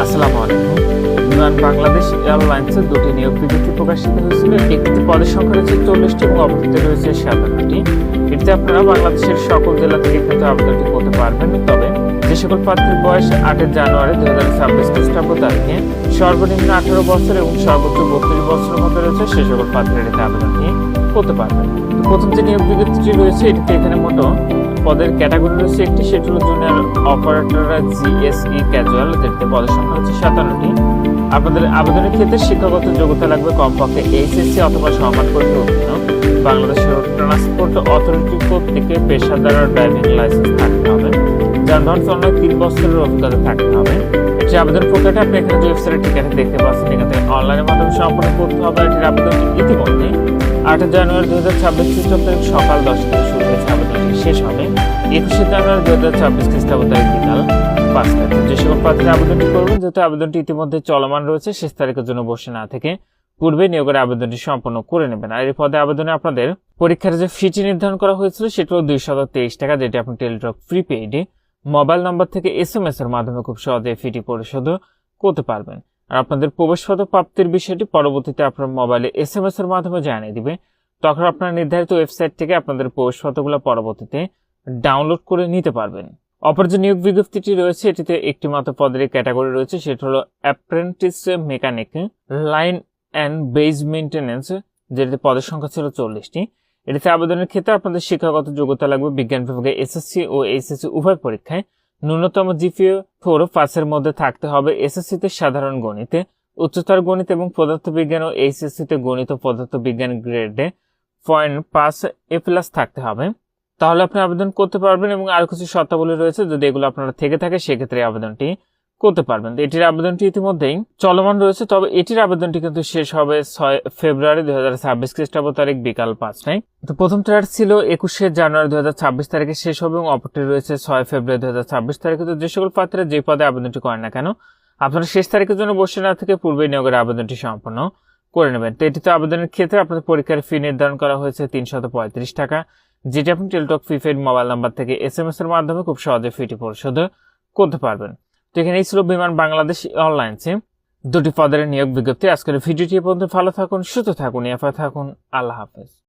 আসসালামু আলাইকুম। বিমান বাংলাদেশ এয়ারলাইন্সের দুটি নিয়োগ বিজ্ঞপ্তি প্রকাশিত হয়েছিল। একটি পদের সংখ্যা রয়েছে 40টি এবং অপরটিতে রয়েছে 57টি। এতে আপনারা বাংলাদেশের সকল জেলা থেকে কিন্তু আবেদনটি করতে পারবেন। তবে যে সকল প্রার্থীর বয়স 8 জানুয়ারি 2026 খ্রিস্টাব্দ তারিখে সর্বনিম্ন 18 বছর এবং সর্বোচ্চ 32 বছরের মধ্যে রয়েছে সে সকল প্রার্থীরা এতে আবেদনটি করতে পারবেন। প্রথম যে নিয়োগ বিজ্ঞপ্তিটি রয়েছে এটিতে এখানে মোট পদের ক্যাটাগরি রয়েছে একটি, সেটি হলো জুনিয়র অপারেটর জিএসই ক্যাজুয়াল, যেটিতে পদের সংখ্যা হচ্ছে 57টি। আপনাদের আবেদনের ক্ষেত্রে শিক্ষাগত যোগ্যতা লাগবে কমপক্ষে এইচএসসি অথবা সমান পরীক্ষা উত্তীর্ণ, বাংলাদেশের ট্রান্সপোর্ট অথরিটি কর্তৃক পেশাদার ড্রাইভিং লাইসেন্স থাকতে হবে, যানবাহন চালনায় 3 বছরের অভিজ্ঞতা থাকতে হবে। যে আবেদন প্রক্রিয়াটা আপনি এখানে ওয়েবসাইটের ঠিকানা দেখতে পাচ্ছেন, এখান থেকে অনলাইনের মাধ্যমে সম্পন্ন করতে হবে। এটির আবেদনটি ইতিমধ্যে 8 জানুয়ারি 2026 খ্রিস্টাব্দ তারিখ সকাল 10টা থেকে শুরু হয়েছে, আবেদনটি শেষ হবে 21 জানুয়ারি 2026 খ্রিস্টাব্দ তারিখ বিকাল 5টা। যে সকল প্রার্থীরা আবেদনটি করবেন, যেহেতু আবেদনটি ইতিমধ্যে চলমান রয়েছে, শেষ তারিখের জন্য বসে না থেকে পূর্বে নিয়োগের আবেদনটি সম্পন্ন করে নেবেন। আর এই পদে আবেদনে আপনাদের পরীক্ষার যে ফিটি নির্ধারণ করা হয়েছিল সেটি হলো 223 টাকা, যেটি আপনি টেলিটক প্রিপেইডে মোবাইল নম্বর থেকে SMS এর মাধ্যমে খুব সহজে ফিটি পরিশোধ করতে পারবেন। আর আপনাদের প্রবেশপত্র প্রাপ্তির বিষয়টি পরবর্তীতে আপনার মোবাইলে SMS এর মাধ্যমে জানিয়ে দিবে। তখন আপনার নির্ধারিত ওয়েবসাইট থেকে আপনাদের প্রবেশপত্রগুলো পরবর্তীতে ডাউনলোড করে নিতে পারবেন। অপর যে নিয়োগ বিজ্ঞপ্তিটি রয়েছে এটিতে একটি মাত্র পদের ক্যাটাগরি রয়েছে, সেটি হলো apprentice mechanic line and base maintenance, যেটিতে পদের সংখ্যা ছিল 40টি। এটিতে আবেদনের ক্ষেত্রে আপনাদের শিক্ষাগত যোগ্যতা লাগবে বিজ্ঞান বিভাগে এসএসসি ও এইচএসসি উভয় পরীক্ষায় ন্যূনতম জিপিএ 4 এর মধ্যে থাকতে হবে। এসএসসিতে সাধারণ গণিতে, উচ্চতর গণিত এবং পদার্থবিজ্ঞান ও এইচএসসিতে গণিত ও পদার্থবিজ্ঞান গ্রেডে 0.5 A+ থাকতে হবে। তাহলে আপনি আবেদন করতে পারবেন এবং আরো কিছু শর্তাবলী রয়েছে, যদি এগুলো আপনারা থেকে থাকে সেক্ষেত্রে আবেদনটি করতে পারবেন। এটির আবেদনটি ইতিমধ্যেই চলমান রয়েছে, তবে এটির আবেদনটি কিন্তু শেষ হবে 6 ফেব্রুয়ারি 2026 খ্রিস্টাব্দ তারিখ বিকাল 5টায়। তো প্রথম ট্রায়াল ছিল 21 জানুয়ারি 2026 তারিখে শেষ হবে এবং অপরটি রয়েছে 6 ফেব্রুয়ারি 2026 তারিখে। তো যে সকল প্রার্থীরা যে পদে আবেদনটি করেন না কেন, আপনারা শেষ তারিখের জন্য বসে না থেকে পূর্বে নিয়োগের আবেদনটি সম্পন্ন করে নেবেন। তো এটিতে আবেদনের ক্ষেত্রে আপনাদের পরীক্ষার ফি নির্ধারণ করা হয়েছে 335 টাকা, যেটি আপনি টেলিটক প্রিপেইড মোবাইল নাম্বার থেকে SMS এর মাধ্যমে খুব সহজে ফিটি পরিশোধ করতে পারবেন। তো এখানেই ছিল বিমান বাংলাদেশ এয়ারলাইন্সে দুটি পদের নিয়োগ বিজ্ঞপ্তি। আজকের ভিডিওটি পর্যন্ত ভালো থাকুন, সুস্থ থাকুন, এফআই থাকুন। আল্লাহ হাফেজ।